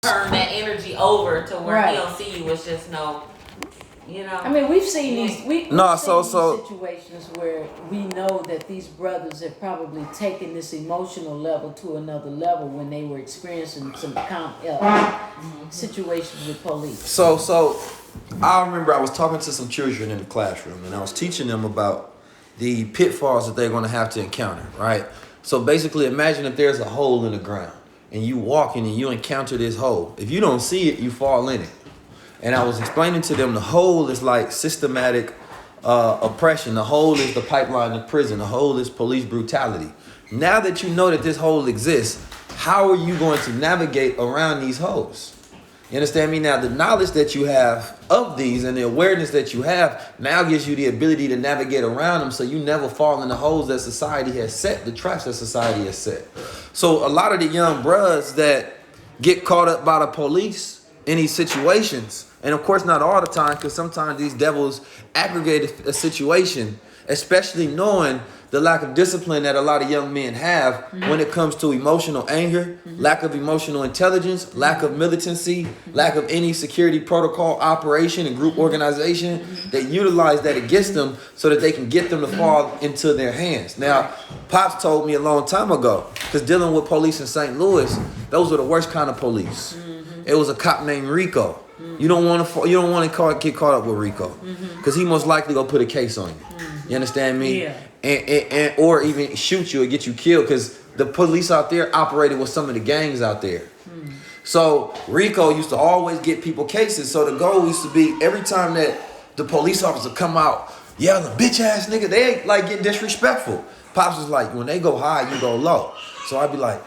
turn that energy over to where Right. he don't see you as just no, you know. I mean, we've seen these. We've No, seen so- these so- situations where we know that these brothers have probably taken this emotional level to another level when they were experiencing some situations with police. So I remember I was talking to some children in the classroom, and I was teaching them about the pitfalls that they're going to have to encounter, right? So basically, imagine if there's a hole in the ground, and you walking and you encounter this hole. If you don't see it, you fall in it. And I was explaining to them the hole is like systematic oppression. The hole is the pipeline of prison. The hole is police brutality. Now that you know that this hole exists, how are you going to navigate around these holes? You understand me? Now, the knowledge that you have of these and the awareness that you have now gives you the ability to navigate around them so you never fall in the holes that society has set, the traps that society has set. So a lot of the young bruhs that get caught up by the police in these situations, and of course not all the time, because sometimes these devils aggregate a situation, especially knowing the lack of discipline that a lot of young men have when it comes to emotional anger, lack of emotional intelligence, lack of militancy, lack of any security protocol, operation, and group organization that utilize that against them so that they can get them to fall into their hands. Now, Pops told me a long time ago, because dealing with police in St. Louis, those were the worst kind of police. It was a cop named Rico. You don't want to get caught up with Rico, because he most likely gonna put a case on you. You understand me? Yeah. And or even shoot you or get you killed, because the police out there operated with some of the gangs out there. So Rico used to always get people cases. So the goal used to be every time that the police officer come out yelling, bitch ass nigga, they ain't like getting disrespectful. Pops was like, when they go high, you go low. So I'd be like,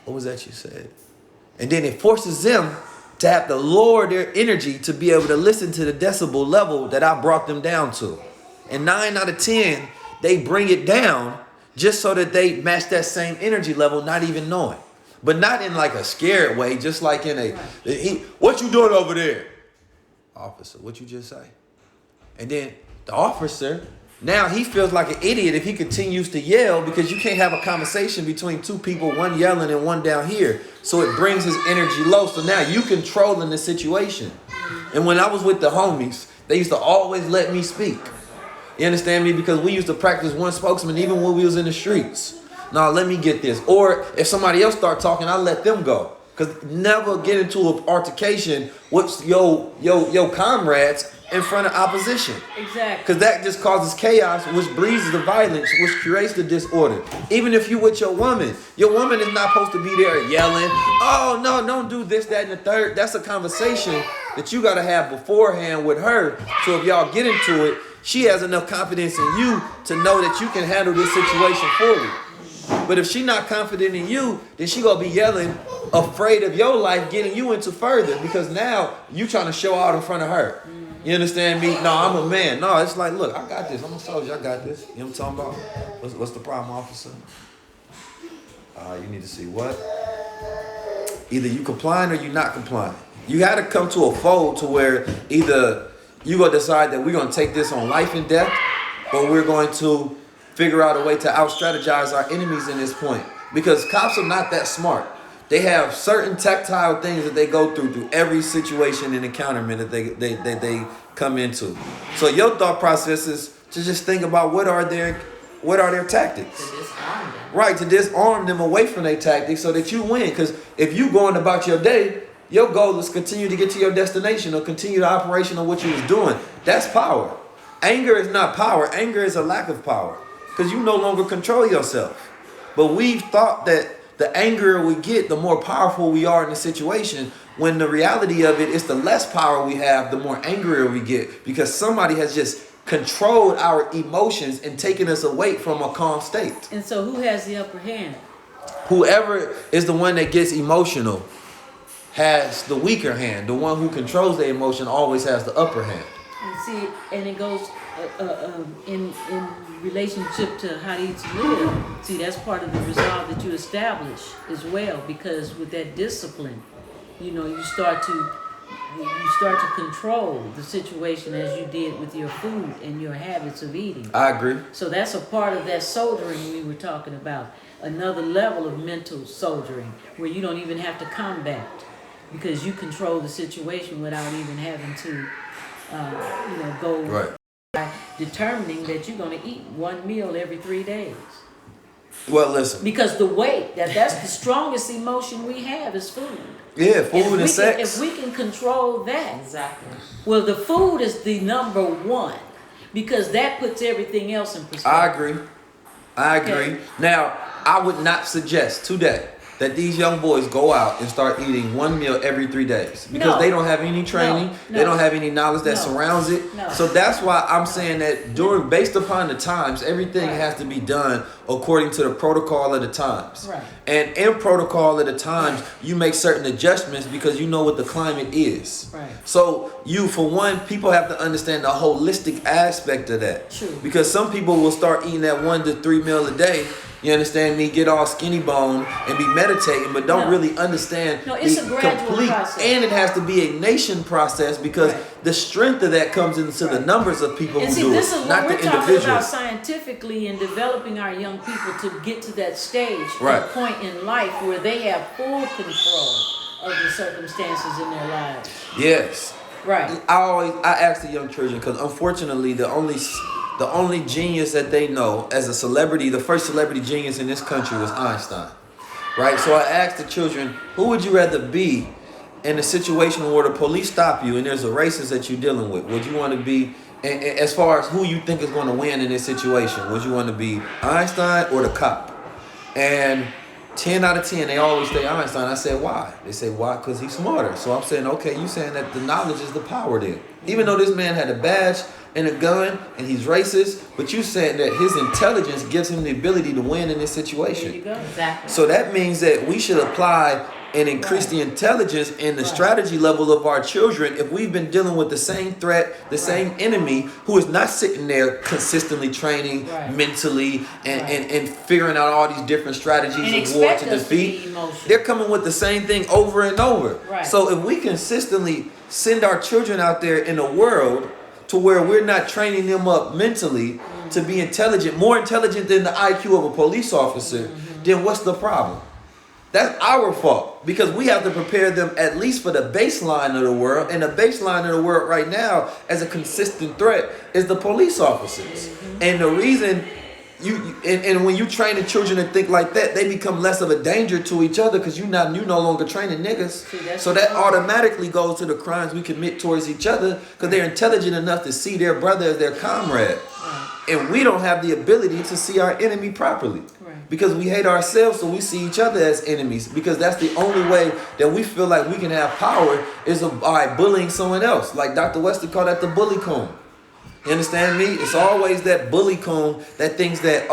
what was that you said? And then it forces them to have to lower their energy to be able to listen to the decibel level that I brought them down to. And 9 out of 10, they bring it down just so that they match that same energy level, not even knowing. But not in like a scared way, just like in what you doing over there? Officer, what you just say? And then the officer, now he feels like an idiot if he continues to yell, because you can't have a conversation between two people, one yelling and one down here. So it brings his energy low. So now you controlling the situation. And when I was with the homies, they used to always let me speak. You understand me? Because we used to practice one spokesman even when we was in the streets. No, let me get this. Or if somebody else start talking, I let them go. Because never get into an altercation with your comrades in front of opposition. Exactly. Because that just causes chaos, which breeds the violence, which creates the disorder. Even if you with your woman is not supposed to be there yelling, oh no, don't do this, that, and the third. That's a conversation that you got to have beforehand with her. So if y'all get into it, she has enough confidence in you to know that you can handle this situation for you. But if she not confident in you, then she gonna be yelling, afraid of your life getting you into further, because now you trying to show out in front of her. You understand me? No, I'm a man. No, it's like, look, I got this. I'm a soldier. I got this. You know what I'm talking about? What's the problem, officer? You need to see what? Either you complying or you not complying. You got to come to a fold to where either you gonna decide that we're gonna take this on life and death, or we're going to figure out a way to out-strategize our enemies in this point. Because cops are not that smart. They have certain tactile things that they go through every situation and encounterment that they come into. So your thought process is to just think about what are their tactics. To disarm them. Right, to disarm them away from their tactics so that you win. Because if you going about your day, your goal is continue to get to your destination or continue the operation of what you was doing. That's power. Anger is not power. Anger is a lack of power, because you no longer control yourself. But we've thought that the angrier we get, the more powerful we are in the situation, when the reality of it is the less power we have, the more angrier we get, because somebody has just controlled our emotions and taken us away from a calm state. And so who has the upper hand? Whoever is the one that gets emotional has the weaker hand. The one who controls the emotion always has the upper hand. And see, and it goes in relationship to how you live. See, that's part of the resolve that you establish as well, because with that discipline, you start to control the situation as you did with your food and your habits of eating. I agree. So that's a part of that soldering we were talking about. another level of mental soldiering where you don't even have to combat because you control the situation without even having to, go Right. by determining that you're going to eat one meal every 3 days. Well, listen. Because the weight, that's the strongest emotion we have is food. Yeah, food and sex. If we can control that. Exactly. Well, the food is the number one because that puts everything else in perspective. I agree. Okay. Now, I would not suggest today that these young boys go out and start eating one meal every 3 days because No. they don't have any training, No. they don't have any knowledge that No. surrounds it. No. So that's why I'm saying that based upon the times, everything Right. has to be done according to the protocol of the times. Right. And in protocol of the times, you make certain adjustments because you know what the climate is. Right. So for one, people have to understand the holistic aspect of that. True. Because some people will start eating that 1 to 3 meal a day. You understand me? Get all skinny bone and be meditating, but don't No. really understand No, it's the a gradual process. And it has to be a nation process because Right. the strength of that comes into the Right. numbers of people And who see, do this it, is not what the we're talking about individuals. scientifically in developing our young people to get to that stage, Right. a point in life where they have full control of the circumstances in their lives. Yes. Right. I ask the young children because unfortunately the only genius that they know as a celebrity, the first celebrity genius in this country was Einstein, right? So I asked the children, who would you rather be in a situation where the police stop you and there's a racist that you're dealing with? Would you want to be, and as far as who you think is going to win in this situation, would you want to be Einstein or the cop? And 10 out of 10, they always say Einstein. I said, why? They say, why? Because he's smarter. So I'm saying, okay, you saying that the knowledge is the power then. Even though this man had a badge and a gun and he's racist, but you saying that his intelligence gives him the ability to win in this There situation. you go. Exactly. So that means that we should apply and increase the intelligence and the strategy level of our children if we've been dealing with the same threat, the same enemy who is not sitting there consistently training mentally and figuring out all these different strategies And of war expect to us to be defeat. emotional. They're coming with the same thing over and over. Right. So if we consistently send our children out there in the world to where we're not training them up mentally to be intelligent, more intelligent than the IQ of a police officer, then what's the problem? That's our fault because we have to prepare them at least for the baseline of the world. And the baseline of the world right now as a consistent threat is the police officers. And the reason and when you train the children to think like that, they become less of a danger to each other because you no longer training niggas. So that automatically goes to the crimes we commit towards each other because they're intelligent enough to see their brother as their comrade. And we don't have the ability to see our enemy properly. Because we hate ourselves, so we see each other as enemies. Because that's the only way that we feel like we can have power is by bullying someone else. Like Dr. Weston called that the bully cone. You understand me? It's always that bully cone that thinks that,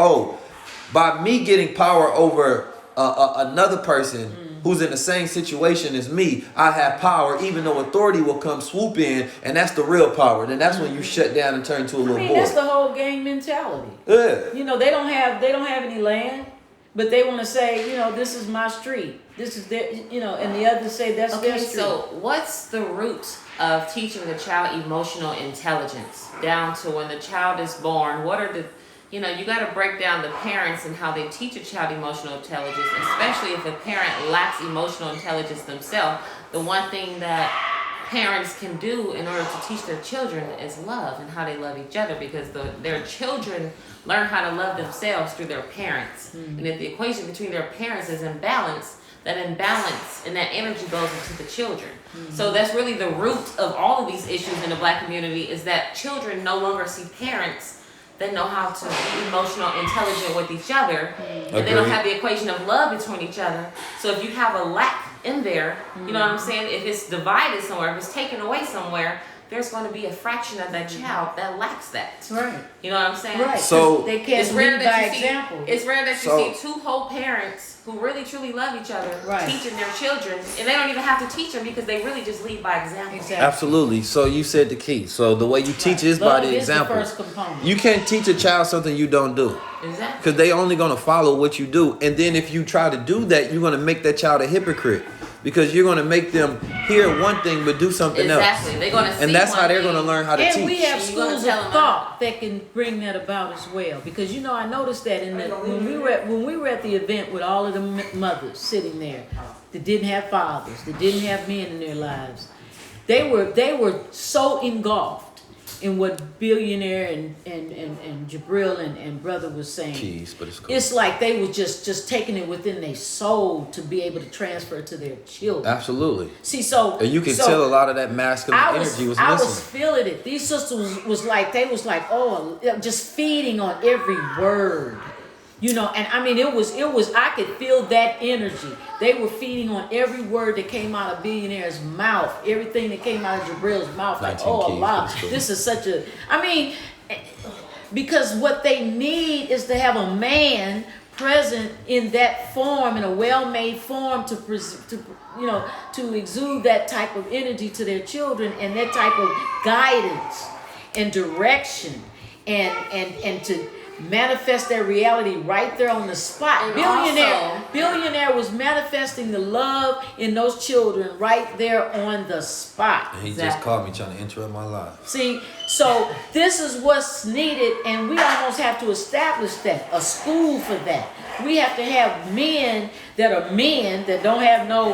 by me getting power over another person who's in the same situation as me, I have power, even though authority will come swoop in, and that's the real power. Then that's when you shut down and turn into a little boy. That's the whole gang mentality. Yeah. You know, they don't have any land, but they want to say, this is my street. This is their, and the others say that's their street. So what's the root of teaching the child emotional intelligence down to when the child is born? What are the, you got to break down the parents and how they teach a child emotional intelligence, especially if a parent lacks emotional intelligence themselves. The one thing that parents can do in order to teach their children is love and how they love each other, because their children learn how to love themselves through their parents. And if the equation between their parents is imbalanced, that imbalance and that energy goes into the children. So that's really the root of all of these issues in the Black community, is that children no longer see parents that know how to be emotional, intelligent with each other, and they don't have the equation of love between each other. So if you have a lack in there, you know what I'm saying? If it's divided somewhere, if it's taken away somewhere, there's going to be a fraction of that child that lacks that. Right. You know what I'm saying? Right. So they can't It's rare lead that by you see. example. It's rare that you see two whole parents who really truly love each other teaching their children, and they don't even have to teach them because they really just lead by example. Exactly. Absolutely. So you said the key. So the way you teach is by the example. Love is the first component. You can't teach a child something you don't do. Exactly. Because they only going to follow what you do. And then if you try to do that, you're going to make that child a hypocrite. because you're going to make them hear one thing but do something Exactly. else. They're going to see And that's how they're one going to thing. learn how to And teach. we have You're gonna schools tell of them thought that can bring that about as well. Because I noticed that when we were at the event with all of the mothers sitting there that didn't have fathers, that didn't have men in their lives, they were so engulfed in what Billionaire and Jabril and Brother was saying. Keys, but it's cool. It's like they were just taking it within their soul to be able to transfer to their children. Absolutely. See, so And you can tell a lot of that masculine energy was I missing. was feeling it. These sisters was like, they was like, oh, just feeding on every word. You know, and I mean, it was, I could feel that energy. They were feeding on every word that came out of Billionaire's mouth, everything that came out of Jabril's mouth. Like, 19 oh, keys, Allah, that's cool. this is such a, I mean, because what they need is to have a man present in that form, in a well-made form, to exude that type of energy to their children and that type of guidance and direction and to manifest their reality right there on the spot. And Billionaire was manifesting the love in those children right there on the spot. And he just Exactly. called me trying to interrupt my life. See, so this is what's needed, and we almost have to establish that, a school for that. We have to have men that don't have no,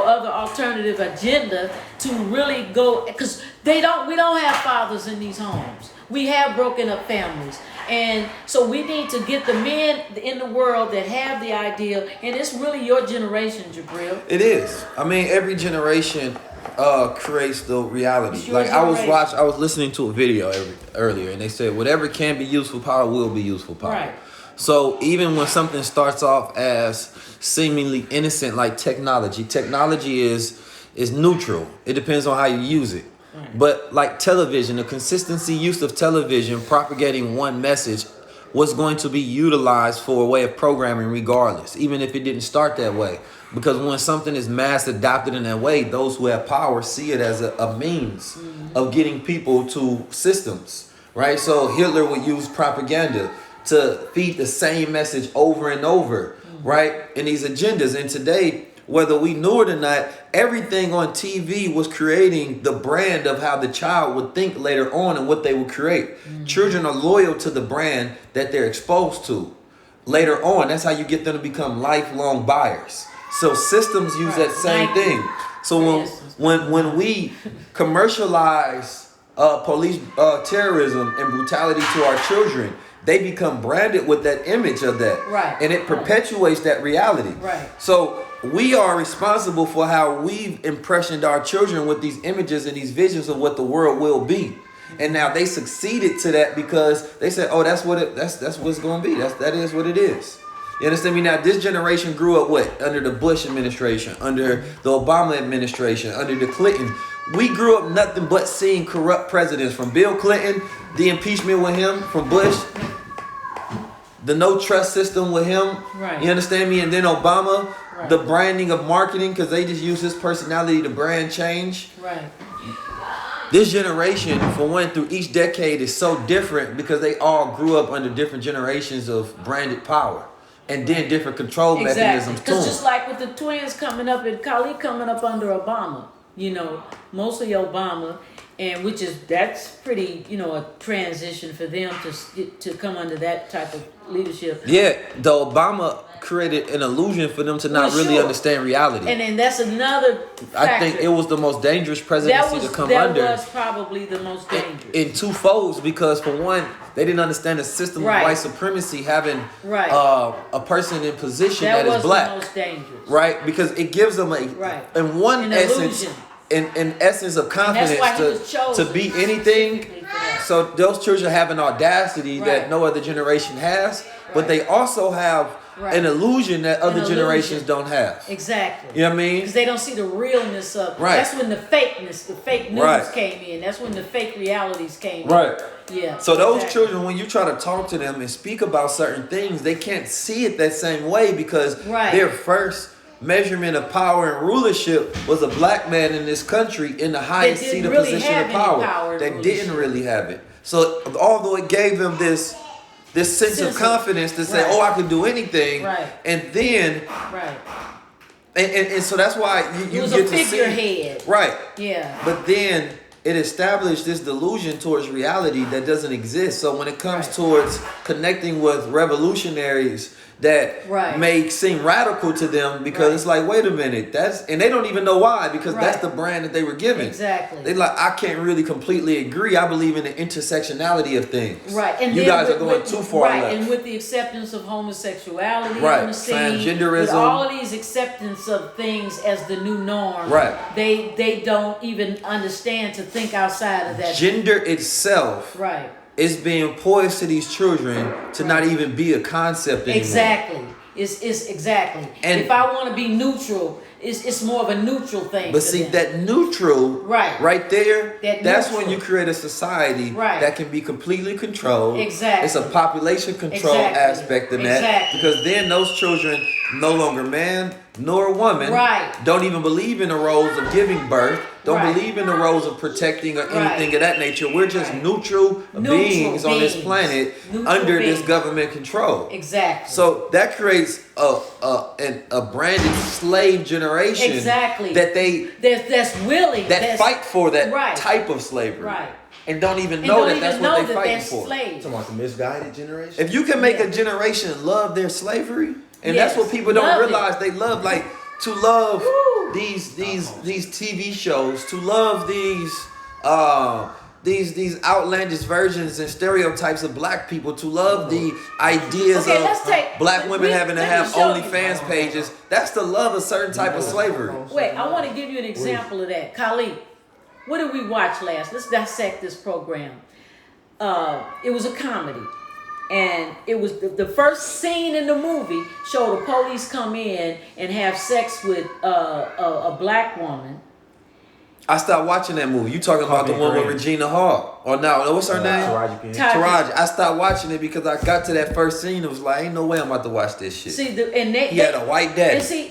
other alternative agenda to really go, because we don't have fathers in these homes. We have broken up families. And so we need to get the men in the world that have the idea, and it's really your generation, Jabril. It is. I mean, every generation creates the reality. It's your Like generation. I was listening to a video earlier, and they said whatever can be useful power will be useful power. Right. So even when something starts off as seemingly innocent, like technology is neutral. It depends on how you use it. But like television, the consistency use of television propagating one message was going to be utilized for a way of programming regardless, even if it didn't start that way. Because when something is mass adopted in that way, those who have power see it as a means of getting people to systems, right? So Hitler would use propaganda to feed the same message over and over, right? In these agendas. And today, whether we knew it or not, everything on TV was creating the brand of how the child would think later on and what they would create. Children are loyal to the brand that they're exposed to later on. That's how you get them to become lifelong buyers. So systems use that same thing. So when we commercialize police terrorism and brutality to our children, they become branded with that image of that. Right. And it perpetuates that reality. Right. So we are responsible for how we've impressioned our children with these images and these visions of what the world will be. And now they succeeded to that because they said, oh, that's what it's going to be. That is what it is. You understand me? Now, this generation grew up what? Under the Bush administration, under the Obama administration, under the Clinton. We grew up nothing but seeing corrupt presidents, from Bill Clinton, the impeachment with him, from Bush, the no trust system with him. Right. You understand me? And then Obama, Right. the branding of marketing, because they just use his personality to brand change. Right. This generation, for one, through each decade is so different because they all grew up under different generations of branded power and then different control mechanisms too. Because just like with the twins coming up and Khalid coming up under Obama, mostly Obama, and that's pretty, a transition for them to come under that type of leadership. Yeah, the Obama created an illusion for them to not Well, really sure. understand reality. And then that's another factor. I think it was the most dangerous presidency to come under. That was probably the most dangerous. In two folds, because for one, they didn't understand the system Right. of white supremacy having Right. A person in position that that was is black. the most dangerous. Right, because it gives them Right. in one An essence, illusion. in essence of confidence why he was to chosen be anything. specifically for that. So those children have an audacity Right. that no other generation has, but Right. they also have Right. an illusion that other illusion. generations don't have. Exactly. You know what I mean? Because they don't see the realness of. Right. That's when the fakeness, the fake news Right. came in. That's when the fake realities came in. Right. Yeah. So those exactly. children, when you try to talk to them and speak about certain things, they can't see it that same way because Right. their first measurement of power and rulership was a black man in this country in the highest didn't seat of really position have of any power. power and That didn't rulership. really have it. So although it gave them this sense of confidence to say, Right. oh, I can do anything. Right. And then Right. And so that's why you It was get a to see, figurehead. right? Yeah. But then it established this delusion towards reality that doesn't exist. So when it comes Right. towards connecting with revolutionaries that Right. may seem radical to them, because Right. it's like, wait a minute, and they don't even know why, because that's Right. the brand that they were given. Exactly. They like, I can't really completely agree. I believe in the intersectionality of things. Right, and you then guys with, are going with- too far right, left. and with the acceptance of homosexuality Right, on the scene, transgenderism. with all of these acceptance of things as the new norm, Right. They don't even understand to think outside of that. Gender itself Right, is being poised to these children to not even be a concept anymore. exactly. It's exactly. And- if I want to be neutral, it's more of a neutral thing. But to see, them. that neutral, Right. there, That that's neutral. when you create a society Right. that can be completely controlled. Exactly. It's a population control Exactly. aspect in that. Exactly. Because then those children, no longer man nor woman, Right. don't even believe in the roles of giving birth, don't Right. believe in the roles of protecting or Right. anything of that nature. We're just Right. neutral beings on this beings. planet Neutral under this beings. government control. Exactly. So that creates a branded slave generation. Exactly. That they that's willing. that fight for that Right. type of slavery. Right. And don't even And know don't that even that's know what they're that fighting that's for. slaves. Talking about the misguided generation. If you can make Yeah. a generation love their slavery, and Yes, that's what people don't love it. realize, they love like to love Woo. these TV shows, to love these outlandish versions and stereotypes of black people, to love the ideas Okay, of let's take- black women having to let me have show you. OnlyFans pages. That's to love a certain type of slavery. Wait, I want to give you an example of that. Khalid, what did we watch last? Let's dissect this program. It was a comedy. And it was the first scene in the movie showed the police come in and have sex with a black woman. I stopped watching that movie. You talking about the one with Regina Hall? Or no, what's her name? Taraji P. Ty- Taraji. I stopped watching it because I got to that first scene. It was like, ain't no way I'm about to watch this shit. See, and they, He had a white daddy. And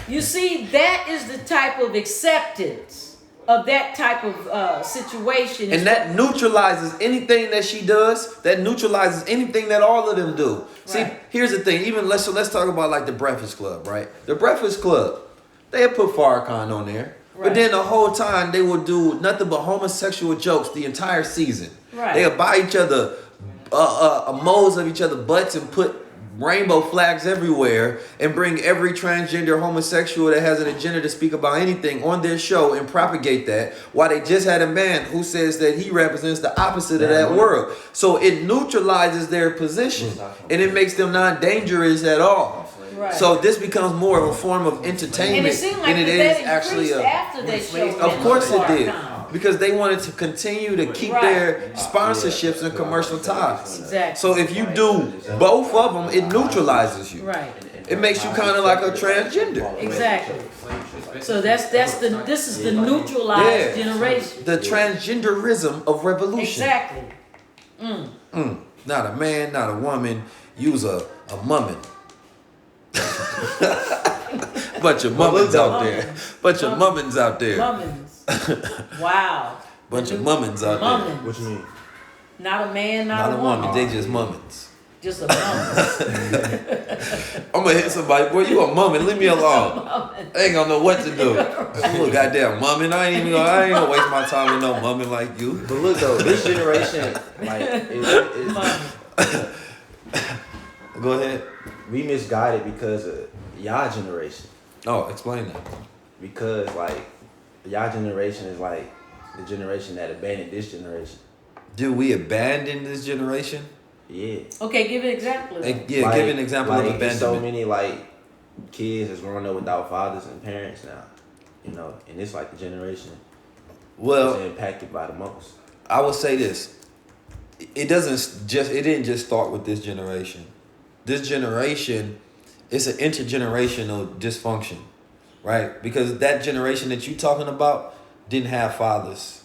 you see, that is the type of acceptance of that type of situation. And that neutralizes anything that she does. That neutralizes anything that all of them do. See, Right. here's the thing. Even let's talk about like the Breakfast Club, right? The Breakfast Club, they had put Farrakhan on there, but Right. then the whole time they would do nothing but homosexual jokes the entire season. Right. They would buy each other molds of each other's butts and put rainbow flags everywhere and bring every transgender homosexual that has an agenda to speak about anything on their show and propagate that, while they just had a man who says that he represents the opposite of that world. So it neutralizes their position and it makes them non-dangerous at all. Right. So this becomes more of a form of entertainment and it seemed like than it that is actually increased a... after they showed Of that course it did. Farrakhan. Because they wanted to continue to keep Right. their sponsorships and commercial ties. Exactly. So if you do both of them, it neutralizes you. Right. It makes you kind of like a transgender. Exactly. So this is the neutralized Yeah. generation. The transgenderism of revolution. Exactly. Not a man, not a woman. Use a mummin. Bunch of mummins out there. Bunch of mummins out there. Mummins. Wow. Bunch of mummins out there. Mummins. What you mean? Not a man, Not not, a woman. They just mummins. Just a mummin. I'm gonna hit somebody. Boy, you a mummin. Leave me alone. I ain't gonna know what to do. You a goddamn mummin. I ain't gonna waste my time with no mummin like you. But look though, this generation, like, Mummin. Go ahead. we misguided because of y'all generation. Oh, explain that. Because like y'all generation is like the generation that abandoned this generation. Do we abandon this generation? Yeah. Okay, give an example of that. Yeah, Like- give an example like, of there's so abandonment. many like kids that's growing up without fathers and parents now. You know, and it's like the generation Well, that's impacted by the most. I will say this. It didn't just start with this generation. This generation, it's an intergenerational dysfunction, right? Because that generation that you're talking about didn't have fathers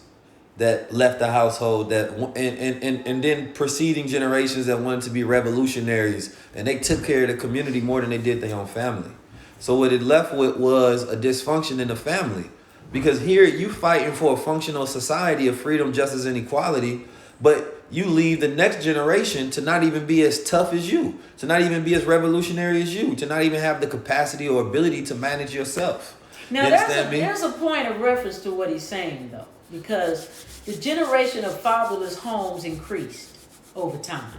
that left the household, and then preceding generations that wanted to be revolutionaries, and they took care of the community more than they did their own family. So what it left with was a dysfunction in the family. Because here you fighting for a functional society of freedom, justice, and equality, but you leave the next generation to not even be as tough as you, to not even be as revolutionary as you, to not even have the capacity or ability to manage yourself. Now, there's a point of reference to what he's saying, though, because the generation of fatherless homes increased over time.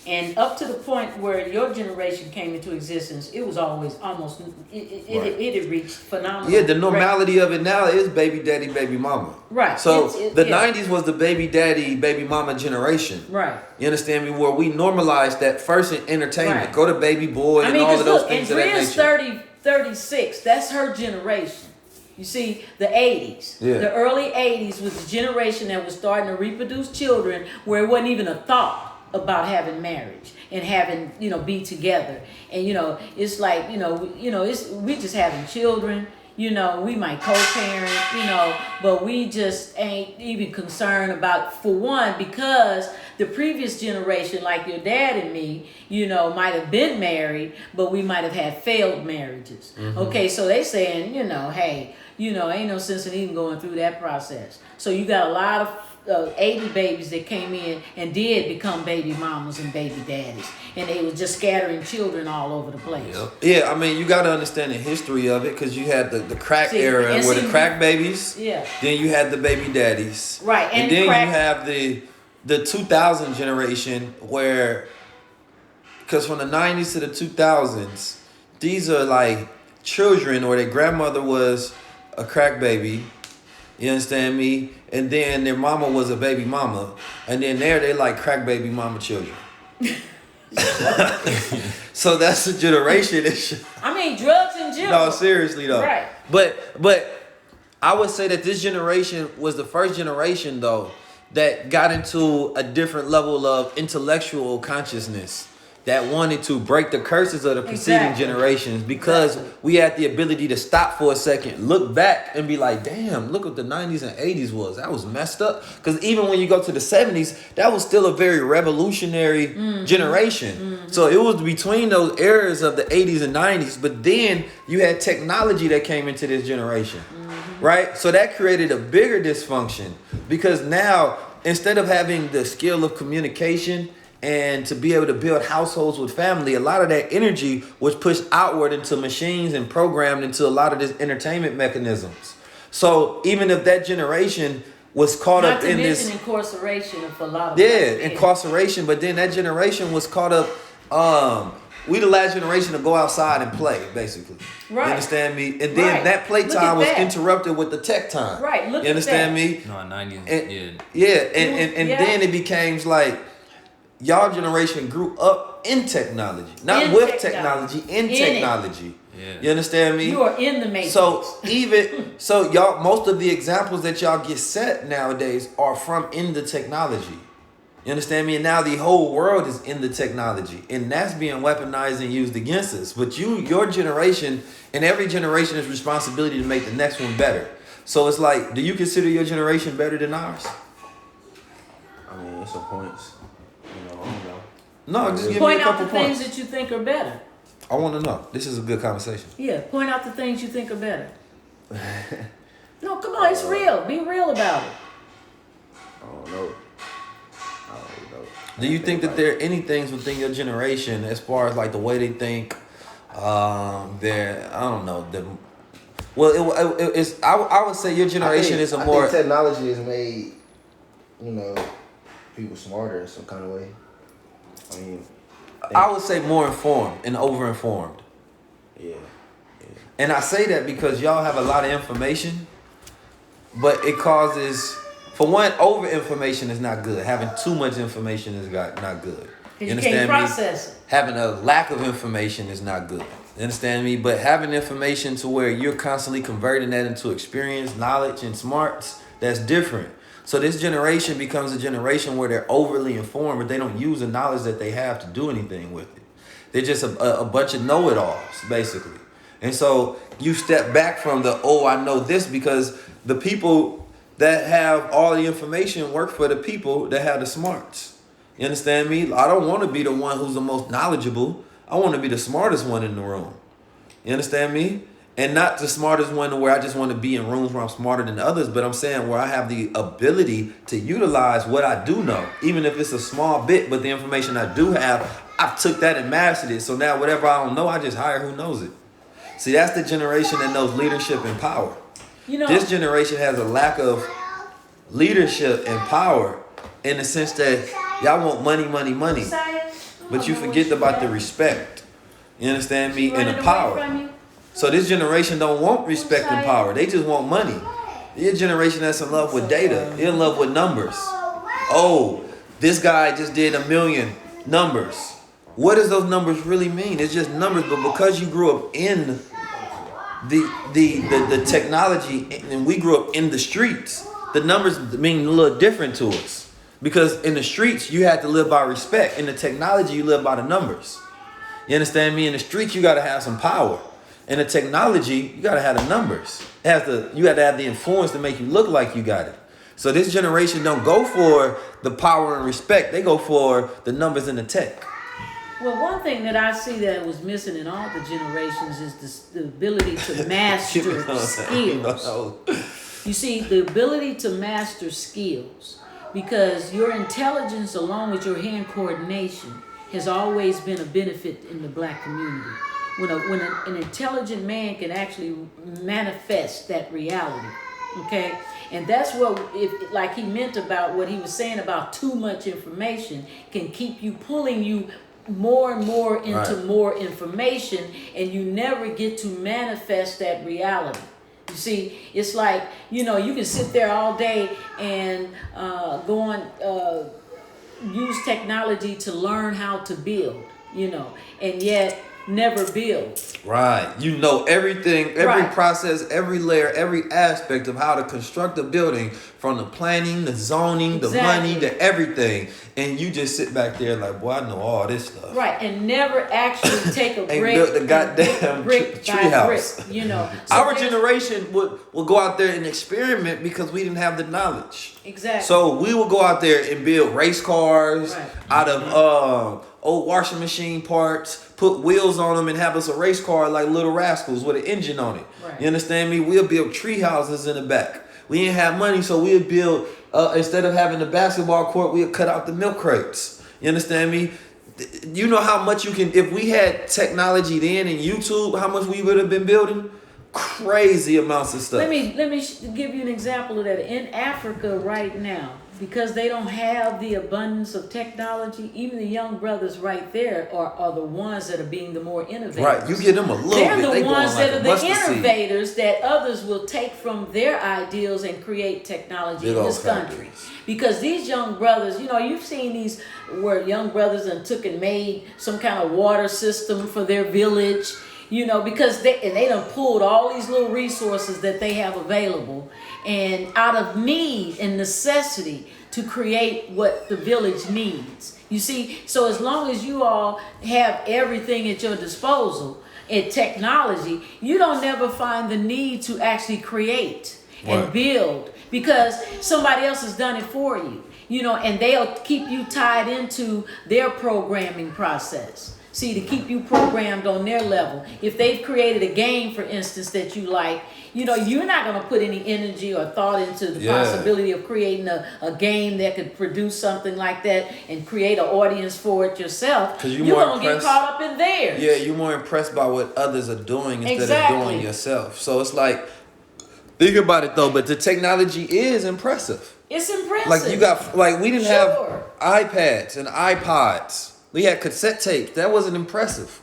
And up to the point where your generation came into existence, it was always almost, it had reached phenomenal. Yeah, the normality of it now is baby daddy, baby mama. Right. So the 90s was the baby daddy, baby mama generation. Right. You understand me? Where we normalized that first in entertainment. Right. Go to Baby Boy and all of those things of that Andrea's nature. 36. That's her generation. You see, the 80s, the early 80s was the generation that was starting to reproduce children where it wasn't even a thought about having marriage and having, be together. And, it's like, we just having children, we might co-parent, but we just ain't even concerned about, for one, because the previous generation, like your dad and me, might have been married, but we might have had failed marriages. Mm-hmm. Okay, so they saying, hey, ain't no sense in even going through that process. So you got a lot of 80 babies that came in and did become baby mamas and baby daddies, and they were just scattering children all over the place. Yep. Yeah, I mean, you got to understand the history of it, because you had the crack era where the crack babies. Yeah. Then you had the baby daddies. Right, and then you have the 2000 generation where, because from the 90s to the 2000s, these are like children, or their grandmother was a crack baby. You understand me? And then their mama was a baby mama. And then they like crack baby mama children. So that's the generation. I mean, drugs in general. No, seriously though. Right. But I would say that this generation was the first generation though that got into a different level of intellectual consciousness, that wanted to break the curses of the preceding generations, because we had the ability to stop for a second, look back, and be like, damn, look what the 90s and 80s was. That was messed up. Because even when you go to the 70s, that was still a very revolutionary generation. Mm-hmm. So it was between those eras of the 80s and 90s, but then you had technology that came into this generation, right? So that created a bigger dysfunction, because now, instead of having the skill of communication and to be able to build households with family, a lot of that energy was pushed outward into machines and programmed into a lot of this entertainment mechanisms. So even if that generation was caught up in this incarceration for a lot of incarceration, but then that generation was caught up. We the last generation to go outside and play, basically. Right. You understand me? And then that playtime was interrupted with the tech time. Right. You understand me? No, 90s. And then it became like, y'all generation grew up in technology, not with technology, in technology. Yeah. You understand me? You are in the matrix. So y'all, most of the examples that y'all get set nowadays are from in the technology. You understand me? And now the whole world is in the technology, and that's being weaponized and used against us. But your generation, and every generation has responsibility to make the next one better. So it's like, do you consider your generation better than ours? I mean, it's some points. I don't know. No, just give me a point out couple the points. things that you think are better. I want to know. This is a good conversation. Yeah, point out the things you think are better. No, come on, it's real. Be real about it. I don't know. Do you think that there are any things within your generation, as far as like the way they think, I don't know. I would say your generation is a more. I think technology has made, people smarter in some kind of way. I mean, I would say more informed and over-informed. Yeah. And I say that because y'all have a lot of information, but it causes, for one, over-information is not good. Having too much information is not good. You understand can't process it. Having a lack of information is not good. You understand me? But having information to where you're constantly converting that into experience, knowledge, and smarts, that's different. So this generation becomes a generation where they're overly informed, but they don't use the knowledge that they have to do anything with it. They're just a bunch of know-it-alls, basically. And so you step back from I know this, because the people that have all the information work for the people that have the smarts. You understand me? I don't want to be the one who's the most knowledgeable. I want to be the smartest one in the room. You understand me? And not the smartest one where I just want to be in rooms where I'm smarter than others, but I'm saying where I have the ability to utilize what I do know, even if it's a small bit, but the information I do have, I've took that and mastered it. So now whatever I don't know, I just hire who knows it. See, that's the generation that knows leadership and power. You know, This generation has a lack of leadership and power in the sense that y'all want money, money, money, but you forget about the respect. You understand me? And the power. So this generation don't want respect and power. They just want money. Your generation that's in love with data. You're in love with numbers. Oh, this guy just did 1 million numbers. What does those numbers really mean? It's just numbers, but because you grew up in the technology and we grew up in the streets, the numbers mean a little different to us. Because in the streets, you had to live by respect. In the technology, you live by the numbers. You understand me? In the streets, you got to have some power. In the technology, you got to have the numbers. You got to have the influence to make you look like you got it. So this generation don't go for the power and respect. They go for the numbers and the tech. Well, one thing that I see that was missing in all the generations is the ability to master skills. You see, the ability to master skills, because your intelligence along with your hand coordination has always been a benefit in the black community. When an intelligent man can actually manifest that reality, okay? And that's what, like he meant about what he was saying about too much information can keep you pulling you more and more into more information, and you never get to manifest that reality. You see, it's like, you know, you can sit there all day and go on, use technology to learn how to build, you know, and yet never build. Right. You know everything, every process, every layer, every aspect of how to construct a building, from the planning, the zoning, the money, the everything. And you just sit back there like, boy, I know all this stuff. Right. And never actually take a brick. Built the goddamn treehouse. You know. So our generation would go out there and experiment because we didn't have the knowledge. Exactly. So we would go out there and build race cars out of old washing machine parts, put wheels on them and have us a race car like Little Rascals with an engine on it. Right. You understand me? We'll build tree houses in the back. We didn't have money, so we'd build, instead of having the basketball court, we'd cut out the milk crates. You understand me? You know how much you can, if we had technology then and YouTube, how much we would have been building? Crazy amounts of stuff. Let me give you an example of that. In Africa right now, because they don't have the abundance of technology, even the young brothers right there are the ones that are being the more innovators. Right, you give them a little They're bit. the ones that are the innovators that others will take from their ideals and create technology in this country. Because these young brothers, you know, you've seen these where young brothers took and made some kind of water system for their village. You know, because they done pulled all these little resources that they have available, and out of need and necessity to create what the village needs. You see, so as long as you all have everything at your disposal in technology, you don't never find the need to actually create and build, because somebody else has done it for you. You know, and they'll keep you tied into their programming process. See, to keep you programmed on their level. If they've created a game, for instance, that you like, you know, you're not going to put any energy or thought into the possibility of creating a game that could produce something like that and create an audience for it yourself. Because you're going to get caught up in there. Yeah, you're more impressed by what others are doing instead of doing yourself. So it's like, think about it though, but the technology is impressive. It's impressive. Like you got, like we didn't have iPads and iPods. We had cassette tapes. That wasn't impressive.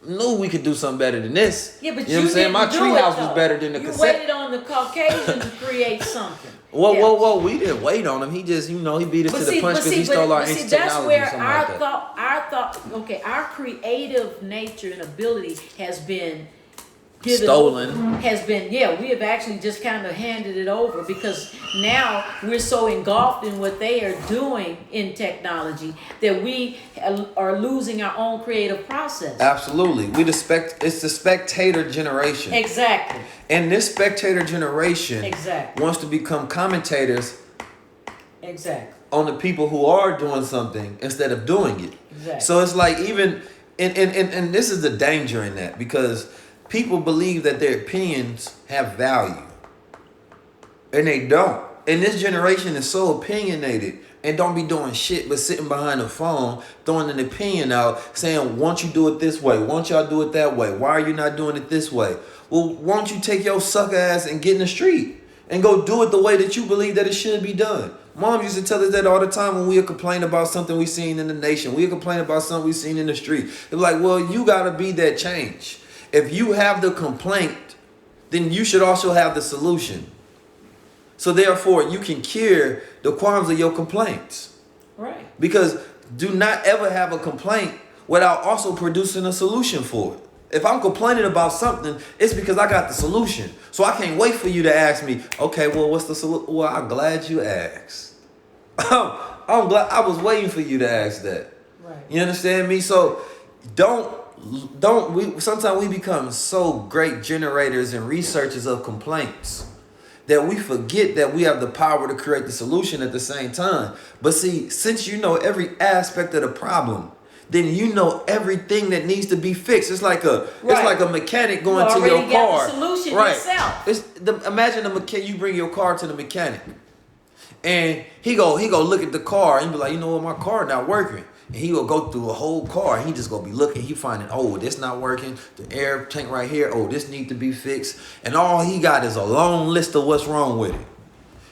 Knew we could do something better than this. Yeah, but you know what I'm saying? My treehouse was better than the cassette. You waited on the Caucasian to create something. Whoa. We didn't wait on him. He just, you know, he beat us to the punch because he stole our ancient technology. That's where our creative nature and ability has been stolen. We have actually just kind of handed it over, because now we're so engulfed in what they are doing in technology that we are losing our own creative process. Absolutely. It's the spectator generation. Exactly. And this spectator generation wants to become commentators on the people who are doing something instead of doing it. So it's like, even and this is the danger in that, because people believe that their opinions have value. And they don't. And this generation is so opinionated and don't be doing shit but sitting behind the phone, throwing an opinion out, saying, won't you do it this way? Won't y'all do it that way? Why are you not doing it this way? Well, won't you take your sucker ass and get in the street and go do it the way that you believe that it should be done? Mom used to tell us that all the time when we would complain about something we seen in the nation. We would complain about something we seen in the street. It was like, well, you got to be that change. If you have the complaint, then you should also have the solution. So therefore, you can cure the qualms of your complaints. Right. Because do not ever have a complaint without also producing a solution for it. If I'm complaining about something, it's because I got the solution. So I can't wait for you to ask me, okay, well, what's the solution? Well, I'm glad you asked. I'm glad I was waiting for you to ask that. Right. You understand me? So sometimes we become so great generators and researchers of complaints that we forget that we have the power to create the solution at the same time. But see, since you know every aspect of the problem, then you know everything that needs to be fixed. It's like a mechanic going to your car. Got the solution yourself. Imagine a mechanic. You bring your car to the mechanic, and he go look at the car and be like, you know what, my car not working. And he will go through a whole car. And he just gonna be looking. He finding, oh, this not working. The air tank right here. Oh, this need to be fixed. And all he got is a long list of what's wrong with it.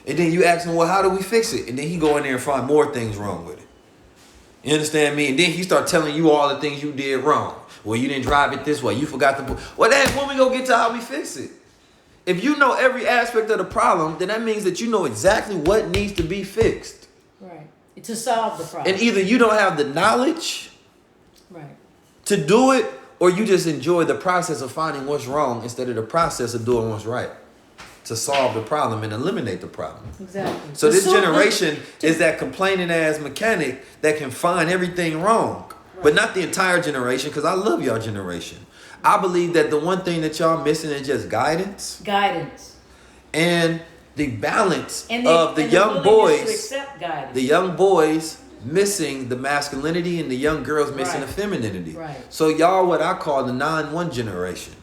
And then you ask him, well, how do we fix it? And then he go in there and find more things wrong with it. You understand me? And then he start telling you all the things you did wrong. Well, you didn't drive it this way. You forgot to put. Well, then when we gonna get to how we fix it? If you know every aspect of the problem, then that means that you know exactly what needs to be fixed. Right. To solve the problem. And either you don't have the knowledge right. to do it, or you just enjoy the process of finding what's wrong instead of the process of doing what's right to solve the problem and eliminate the problem. Exactly. So this generation is that complaining ass mechanic that can find everything wrong. Right. But not the entire generation, because I love y'all generation. I believe that the one thing that y'all missing is just guidance. Guidance. And the balance of the young boys. To accept guidance. The young boys missing the masculinity and the young girls missing the femininity. Right. So y'all what I call the 9-1 generation.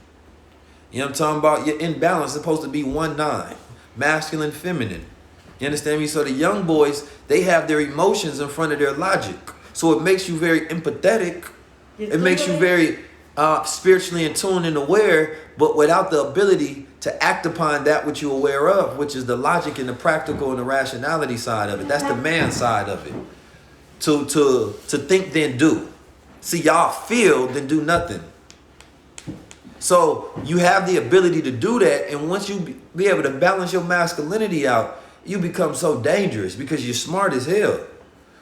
You know what I'm talking about? Your imbalance is supposed to be 1-9. Masculine, feminine. You understand me? So the young boys, they have their emotions in front of their logic. So it makes you very empathetic. It makes you very spiritually in tune and aware, but without the ability to act upon that which you're aware of, which is the logic and the practical and the rationality side of it. That's the man side of it. To think then do. See, y'all feel then do nothing. So you have the ability to do that, and once you be able to balance your masculinity out, you become so dangerous because you're smart as hell.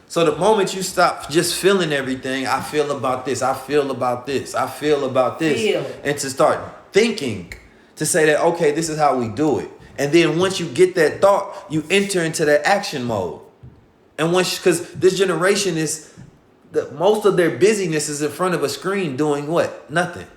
So the moment you stop just feeling everything, I feel about this, I feel about this, I feel about this, and to start thinking, to say that, okay, this is how we do it. And then once you get that thought, you enter into that action mode. And once, because this generation is, most of their busyness is in front of a screen doing what? Nothing.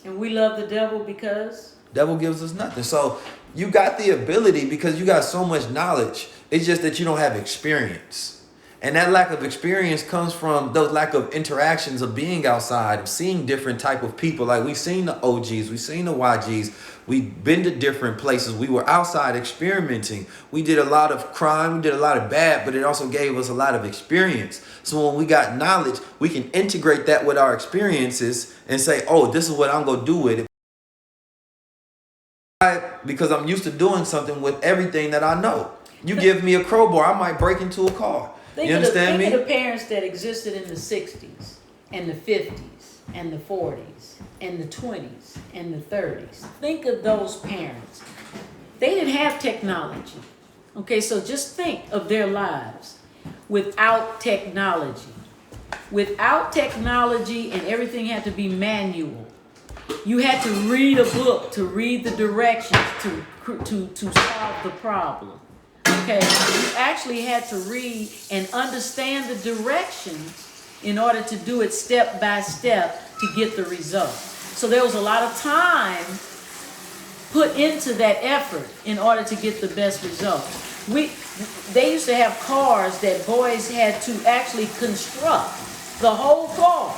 And we love the devil because? Devil gives us nothing. So you got the ability because you got so much knowledge. It's just that you don't have experience. And that lack of experience comes from those lack of interactions of being outside, of seeing different type of people. Like we've seen the OGs, we've seen the YGs, we've been to different places. We were outside experimenting. We did a lot of crime, we did a lot of bad, but it also gave us a lot of experience. So when we got knowledge, we can integrate that with our experiences and say, oh, this is what I'm going to do with it. Because I'm used to doing something with everything that I know. You give me a crowbar, I might break into a car. Think you understand me? Think of the parents that existed in the 60s and the 50s and the 40s and the 20s and the 30s. Think of those parents. They didn't have technology. Okay, so just think of their lives without technology. Without technology, and everything had to be manual. You had to read a book to read the directions to solve the problem. Okay, you actually had to read and understand the directions in order to do it step by step to get the result. So there was a lot of time put into that effort in order to get the best result. They used to have cars that boys had to actually construct the whole car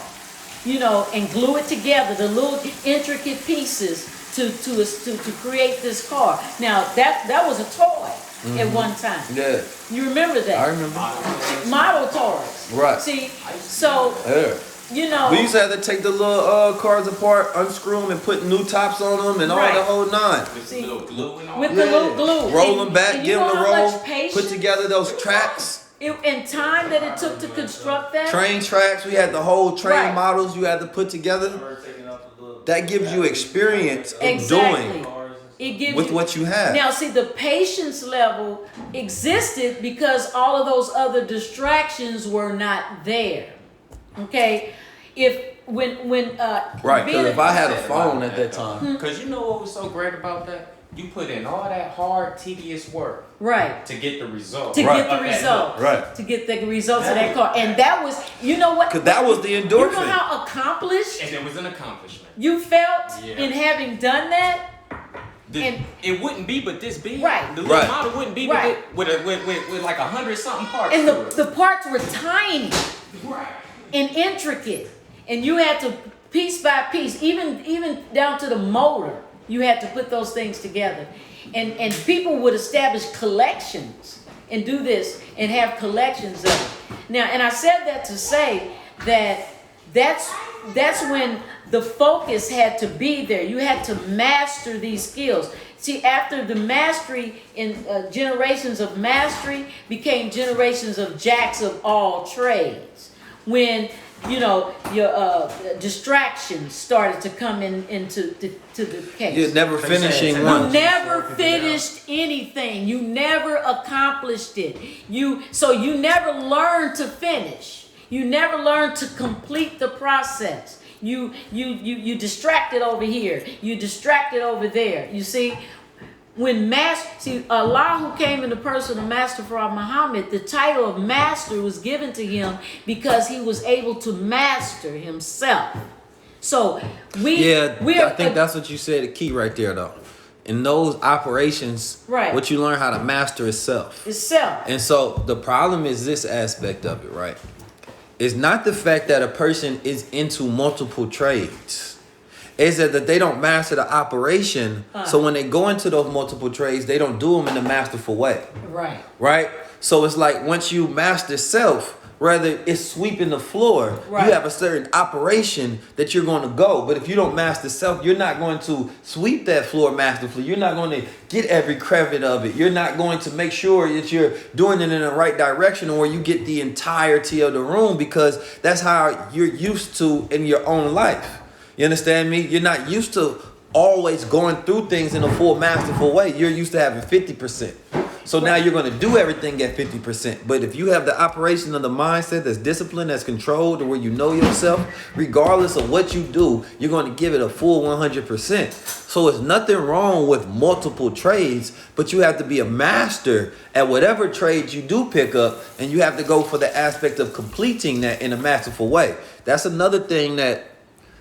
and glue it together, the little intricate pieces to create this car. Now that was a toy at one time. Yeah. You remember that? I remember. Model toys. Right. See, so Yeah. We used to have to take the little cars apart, unscrew them, and put new tops on them, and all Right. the whole nine. With the little glue and all with that. the little glue, Roll them back, and give you them know the how roll, much patience, put together those tracks, and time that it took to construct that. train tracks. We had the whole train Right. models you had to put together. That gives you experience in Exactly. doing It gives with you, what you have. Now, see, the patience level existed because all of those other distractions were not there. Okay, when Right, being because if I had a phone at that time, Because you know what was so great about that? You put in all that hard, tedious work right to get the result. to Right. get the Of that results, Right. to get the results of that car, and that was, you know what? because that was the You endorphin. know how accomplished And it was an accomplishment. you felt Yeah. in having done that. And- It wouldn't be but this big. Right. The little Right. model wouldn't be Right. with like 100 something parts. And to the, it. the parts were tiny Right. and intricate, and you had to piece by piece, even down to the motor, you had to put those things together, and people would establish collections and do this and have collections of it. Now, and I said that to say that's when the focus had to be there. You had to master these skills. See, after the mastery in generations of mastery became generations of jacks of all trades. When your distractions started to come into the case. You're never finishing You one. never finished anything. You never accomplished it. So you never learned to finish. You never learned to complete the process. You distracted over here. You distracted over there. You see, Allah, who came in the person of Master Farad Muhammad, the title of master was given to him because he was able to master himself. So I think that's what you said, the key right there, though. In those operations, Right. what you learn how to master is self. itself. And so the problem is this aspect of it, right? It's not the fact that a person is into multiple trades. It's that they don't master the operation. So when they go into those multiple trades, they don't do them in a masterful way. Right. Right? So it's like once you master self, whether it's sweeping the floor, Right. you have a certain operation that you're going to go. But if you don't master self, you're not going to sweep that floor masterfully. You're not going to get every crevice of it. You're not going to make sure that you're doing it in the right direction, or you get the entirety of the room, because that's how you're used to in your own life. You understand me? You're not used to always going through things in a full masterful way. You're used to having 50%. So now you're going to do everything at 50%. But if you have the operation of the mindset that's disciplined, that's controlled, or where you know yourself, regardless of what you do, you're going to give it a full 100%. So it's nothing wrong with multiple trades, but you have to be a master at whatever trade you do pick up, and you have to go for the aspect of completing that in a masterful way. That's another thing that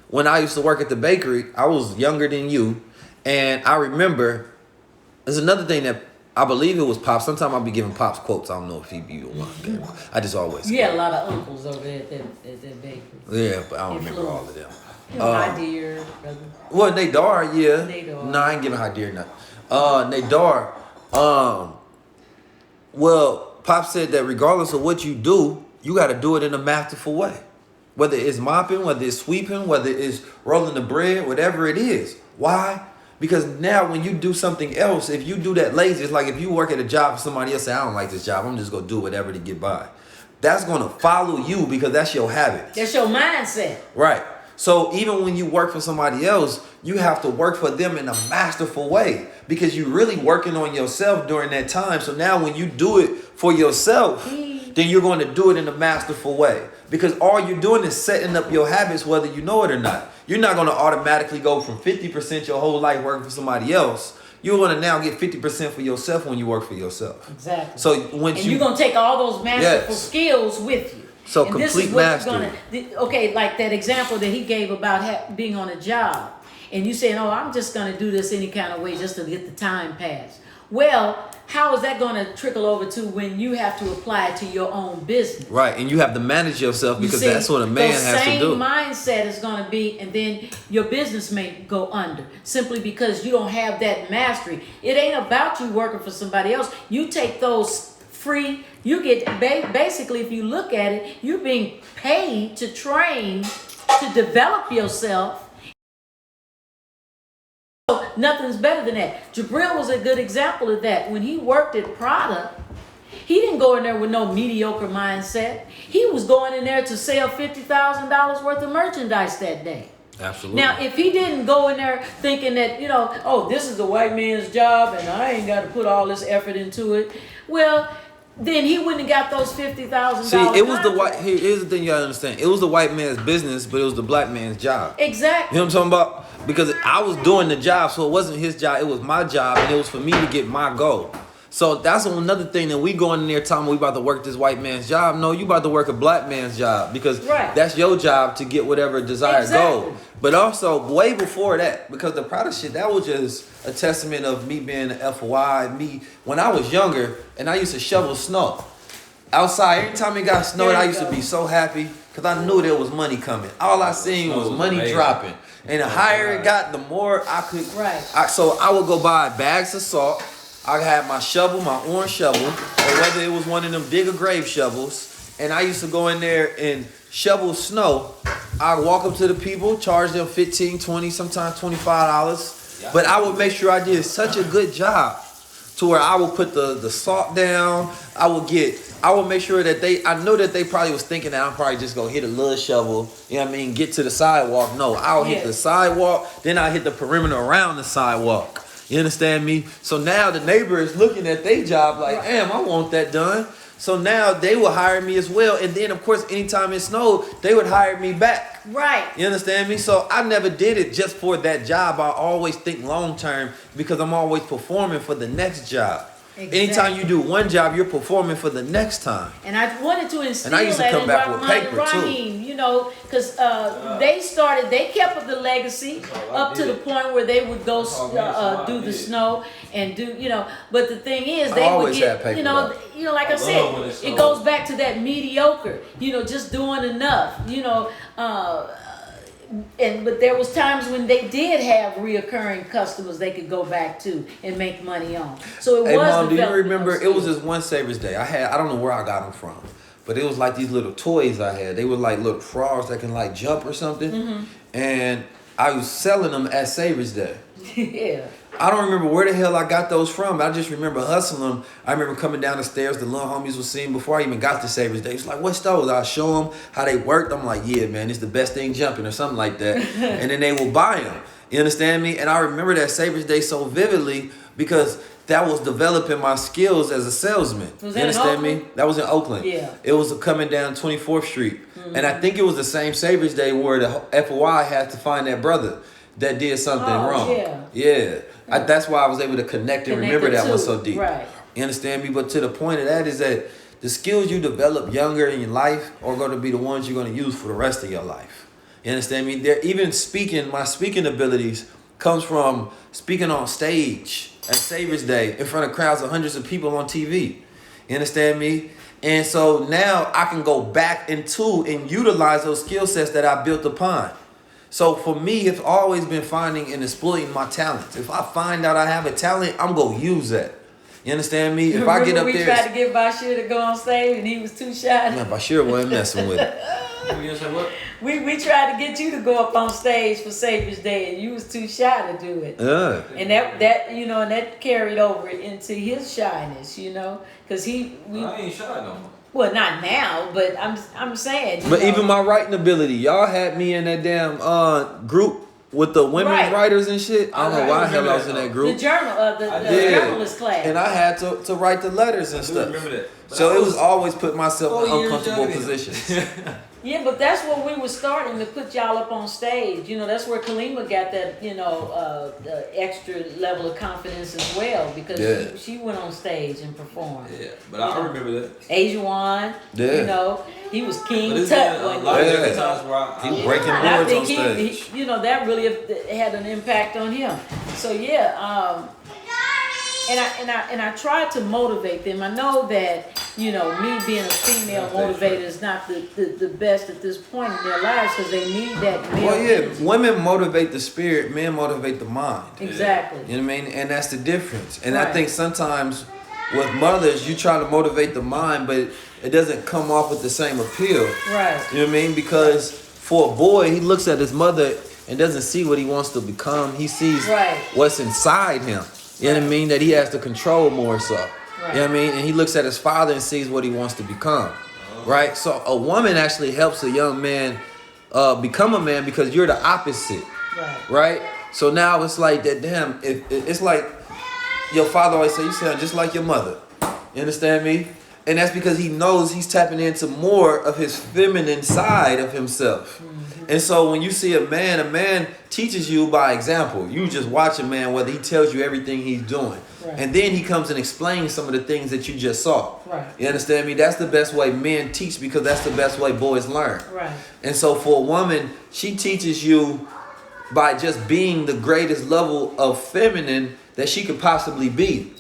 when I used to work at the bakery, I was younger than you, and I remember there's another thing that I believe it was Pops. Sometimes I'll be giving Pops quotes. I don't know if he be the one. I just always. You had a lot of uncles over there at that bakery. Yeah, but I don't remember all of them. My dear brother. Well, Nadar, yeah. Nadar. No, I ain't giving Hadir nothing. Nadar, well, Pop said that regardless of what you do, you got to do it in a masterful way. Whether it's mopping, whether it's sweeping, whether it's rolling the bread, whatever it is. Why? Because now when you do something else, if you do that lazy, it's like if you work at a job for somebody else, say, I don't like this job, I'm just going to do whatever to get by. That's going to follow you because that's your habit. That's your mindset. Right. So even when you work for somebody else, you have to work for them in a masterful way because you're really working on yourself during that time. So now when you do it for yourself, then you're going to do it in a masterful way. Because all you're doing is setting up your habits whether you know it or not. You're not going to automatically go from 50% your whole life working for somebody else. You're going to now get 50% for yourself when you work for yourself. Exactly. So once you're going to take all those masterful Yes. skills with you. So and complete this is what mastery. you're gonna, okay, like that example that he gave about being on a job. and you saying, oh, I'm just going to do this any kind of way just to get the time passed. Well, how is that going to trickle over to when you have to apply it to your own business? Right, and you have to manage yourself because You see, that's what a man has to do. The same mindset is going to be, and then your business may go under simply because you don't have that mastery. It ain't about you working for somebody else. You take those free, you get, basically, if you look at it, you're being paid to train, to develop yourself. Nothing's better than that. Jabril was a good example of that. When he worked at Prada, he didn't go in there with no mediocre mindset. He was going in there to sell $50,000 worth of merchandise that day. Absolutely. Now, if he didn't go in there thinking that, you know, oh, this is a white man's job and I ain't got to put all this effort into it, well, then he wouldn't have got those $50,000. See, it was the white. Here's the thing you gotta understand. It was the white man's business, but it was the black man's job. Exactly. You know what I'm talking about? Because I was doing the job, so it wasn't his job. It was my job, and it was for me to get my goal. So that's another thing that we going in there talking we about to work this white man's job. No, you about to work a black man's job because that's your job to get whatever desired goal. But also way before that, because the product shit, that was just a testament of me being an FY. Me when I was younger and I used to shovel snow outside. Every time it got snowed, I used to be so happy because I knew there was money coming. All I seen was money dropping. And the higher it got, the more I could. So I would go buy bags of salt. I had my shovel, my orange shovel, or whether it was one of them digger grave shovels, and I used to go in there and shovel snow. I'd walk up to the people, charge them $15, $20, sometimes $25, but I would make sure I did such a good job to where I would put the salt down. I would make sure that I know that they probably was thinking that I'm probably just gonna hit a little shovel, you know what I mean, get to the sidewalk. No, I'll hit the sidewalk, then I hit the perimeter around the sidewalk. You understand me? So now the neighbor is looking at their job like, damn, I want that done. So now they will hire me as well. And then, of course, anytime it snowed, they would hire me back. Right. You understand me? So I never did it just for that job. I always think long term because I'm always performing for the next job. Exactly. Anytime you do one job, you're performing for the next time. And I wanted to instill and I used to come back with paper Raheem, you know, because they kept up the legacy up to the point where they would go do the snow and do, you know. But the thing is, they would get, you know, like I said, it goes back to that mediocre, you know, just doing enough, you know. But there was times when they did have reoccurring customers they could go back to and make money on. So it was. Mom, do you remember? It was this one Savers Day. I don't know where I got them from, but it was like these little toys I had. They were like little frogs that can like jump or something, and I was selling them at Savers Day. Yeah. I don't remember where the hell I got those from. I just remember hustling them. I remember coming down the stairs, the little homies was seeing before I even got to Savers Day. It's like, what's those? I show them how they worked. I'm like, yeah, man, it's the best thing jumping or something like that. And then they will buy them. You understand me? And I remember that Savers Day so vividly because that was developing my skills as a salesman. Was that in Oakland? That was in Oakland. Yeah. It was coming down 24th Street. And I think it was the same Savers Day where the FOI had to find that brother that did something wrong. Yeah. That's why I was able to connect and remember that one so deep. Right. You understand me? But to the point of that is that the skills you develop younger in your life are going to be the ones you're going to use for the rest of your life. You understand me? My speaking abilities comes from speaking on stage at Savers Day in front of crowds of hundreds of people on TV. You understand me? And so now I can go back into and utilize those skill sets that I built upon. So for me, it's always been finding and exploiting my talents. If I find out I have a talent, I'm going to use that. You understand me? If I get up there... we tried to get Bashir to go on stage and he was too shy. Man, Bashir wasn't messing with it. We tried to get you to go up on stage for Savior's Day and you was too shy to do it. And that you know, and that carried over into his shyness, you know, because I ain't shy no more. Well, not now, but I'm saying. But even my writing ability, y'all had me in that damn group with the women's writers and shit. I don't know why the hell I was in that group. The journalist class. And I had to write the letters and stuff. Remember that. So it was always put myself in uncomfortable positions. Yeah, but that's where we were starting to put y'all up on stage. You know, that's where Kalima got that, extra level of confidence as well, because she went on stage and performed. Yeah, but I remember that. Asia Wan, he was King But it's Tut. been a lot of different times where He breaking And I boards on think stage. that really had an impact on him. So and I try to motivate them. I know that, me being a female motivator is not the best at this point in their lives, because they need that male energy. Women motivate the spirit, men motivate the mind. Exactly. You know what I mean? And that's the difference. And I think sometimes with mothers, you try to motivate the mind, but it doesn't come off with the same appeal. Right. You know what I mean? Because for a boy, he looks at his mother and doesn't see what he wants to become. He sees what's inside him. You know what I mean? That he has to control more so. Right. You know what I mean? And he looks at his father and sees what he wants to become. Right? So a woman actually helps a young man become a man, because you're the opposite. Right? So now it's like that, damn, it's like your father always say, you sound just like your mother. You understand me? And that's because he knows he's tapping into more of his feminine side of himself. And so when you see a man teaches you by example. You just watch a man, whether he tells you everything he's doing. And then he comes and explains some of the things that you just saw. You understand me? That's the best way men teach, because that's the best way boys learn. And so for a woman, she teaches you by just being the greatest level of feminine that she could possibly be.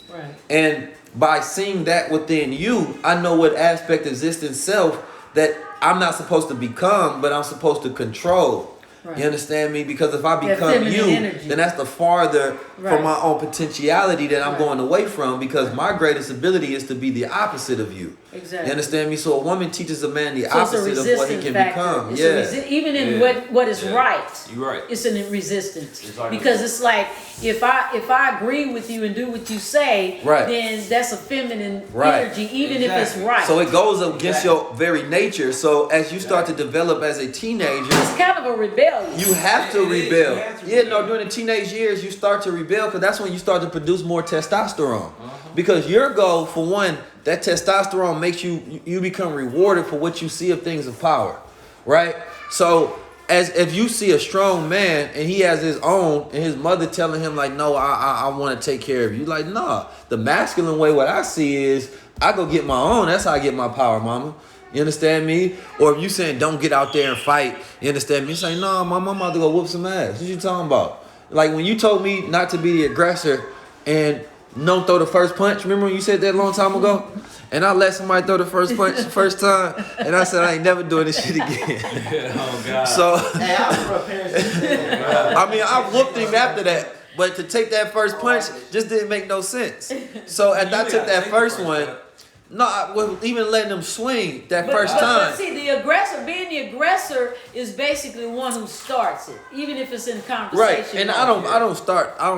And by seeing that within you, I know what aspect exists in self that I'm not supposed to become, but I'm supposed to control. You understand me? Because if I become you, then that's the farther from my own potentiality that I'm going away from, because my greatest ability is to be the opposite of you. You understand me? So a woman teaches a man the opposite of what he can become. Even in what is right. You're right. It's a resistance. Because it's like, if I agree with you and do what you say, then that's a feminine energy, even if it's right. So it goes against your very nature. So as you start to develop as a teenager, it's kind of a rebellion. You have to rebel. During the teenage years, you start to rebel, because that's when you start to produce more testosterone. Because your goal, for one, that testosterone makes you become rewarded for what you see of things of power, right? So as if you see a strong man and he has his own, and his mother telling him like, no, I want to take care of you. Like, nah, the masculine way, what I see is I go get my own. That's how I get my power, mama. You understand me? Or if you saying don't get out there and fight, you understand me? You say, no, my mama about to go whoop some ass. What you talking about? Like when you told me not to be the aggressor and don't throw the first punch. Remember when you said that a long time ago? And I let somebody throw the first punch the first time, and I said I ain't never doing this shit again. Oh God. So Hey, I remember parents. I mean, I whooped him after that. But to take that first punch just didn't make no sense. So after I took that first one, no, I wasn't even letting them swing that first time. But see, being the aggressor is basically the one who starts it, even if it's in conversation. Right, and I don't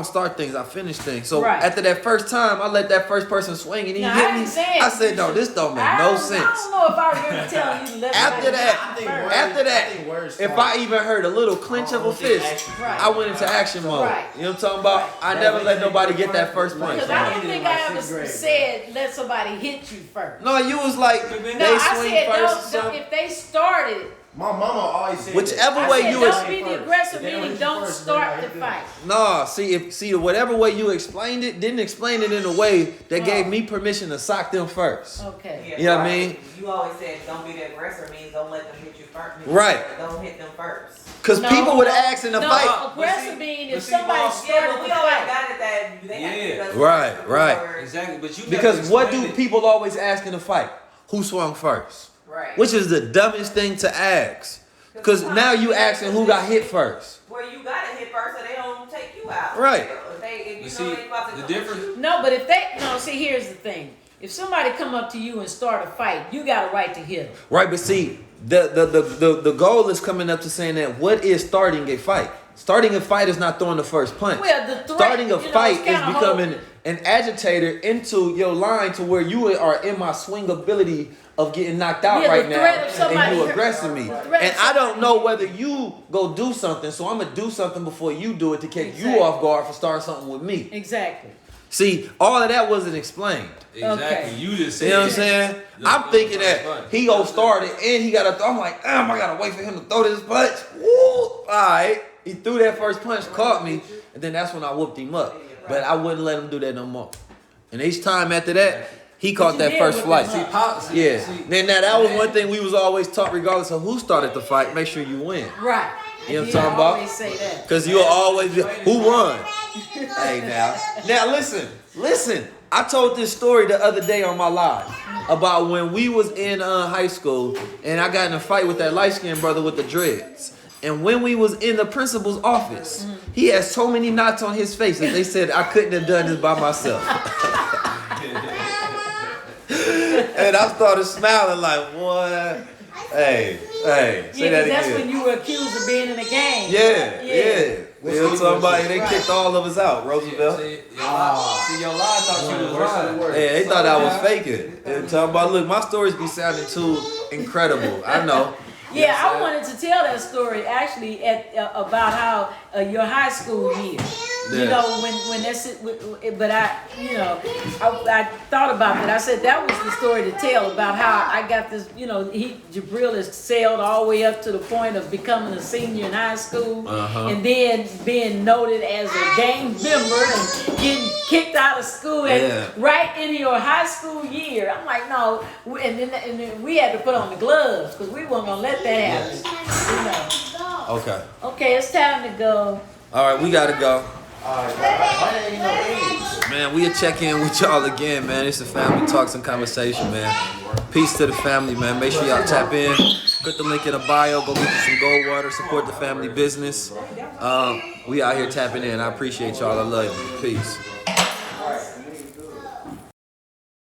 start things. I finish things. So after that first time, I let that first person swing, and he hit me. I said, no, this don't make no sense. I don't know if I remember telling you to let After that, if I even heard a little clench of a fist, I went into action mode. You know what I'm talking about? I never let nobody get that first punch. Because I don't think I ever said let somebody hit you first. No, you was like, No, they I swing said first. don't, if they started. My mama always said Whichever that. way you don't be the aggressor, meaning don't start the fight. No, see, whatever way you explained it, didn't explain it in a way that gave me permission to sock them first. Okay. You know what I mean? You always said don't be the aggressor means don't let them hit you first. Right. Don't hit them first. Because people would ask in the fight. Aggressor mean if somebody started we the always fight. got it that they have to hit us Right, first right. before- Exactly, but you Because what do people always ask in the fight? Who swung first? Right. Which is the dumbest thing to ask. Because now you asking who got hit first. Where you gotta hit first so they don't take you out. Right. If you see, know they about to the difference. No, but if they see, here's the thing. If somebody come up to you and start a fight, you got a right to hit them. Right, but see, the goal is coming up to saying that what is starting a fight? Starting a fight is not throwing the first punch. Well, the threat, Starting a fight it's is kinda becoming holding. an agitator into your line to where you are in my swing ability of getting knocked out Yeah, the right now, threat of somebody and you hurt- aggressing me. the threat of And I don't somebody- know whether you go do something, so I'm gonna do something before you do it to catch you Exactly. off guard for starting something with me. Exactly. See, all of that wasn't explained. Exactly. Okay. You just said You know what I'm saying? I'm thinking that Fun. he gonna start it and he gotta I'm like, I gotta wait for him to throw this punch. Woo! Alright. He threw that first punch, caught me, and then that's when I whooped him up. But I wouldn't let him do that no more. And each time after that, he caught you that did first whip flight. him up. Pops. Yeah. Then that was one thing we was always taught, regardless of who started the fight, make sure you win. Right. You know what I'm Yeah, talking I about? always say that. Cause you'll always be who won? Hey now listen. I told this story the other day on my live about when we was in high school and I got in a fight with that light skinned brother with the dreads. And when we was in the principal's office, he had so many knots on his face that they said I couldn't have done this by myself. And I started smiling like, what? Hey, say Yeah, that 'cause that's again. when you were accused of being in a gang. Yeah. They were talking about it. They kicked all of us out, Roosevelt. See, your lie thought you was lying. Yeah, they thought I was faking. They were talking about, look, my stories be sounding too incredible. I know. Yeah, I wanted to tell that story actually about how your high school year. You Yeah. know, when that's it, but I thought about that. I said that was the story to tell about how I got this. You know, Jabril has sailed all the way up to the point of becoming a senior in high school, Uh-huh. and then being noted as a gang member and getting kicked out of school right in your high school year. I'm like, no, and then we had to put on the gloves because we weren't gonna let that happen. You know. Okay. Okay, it's time to go. All right, we gotta go. Why ain't no age? Man, we'll check in with y'all again, man. It's the Family Talks and Conversation, man. Peace to the family, man. Make sure y'all tap in. Put the link in the bio. Go get you some gold water. Support the family business. We out here tapping in. I appreciate y'all. I love you. Peace.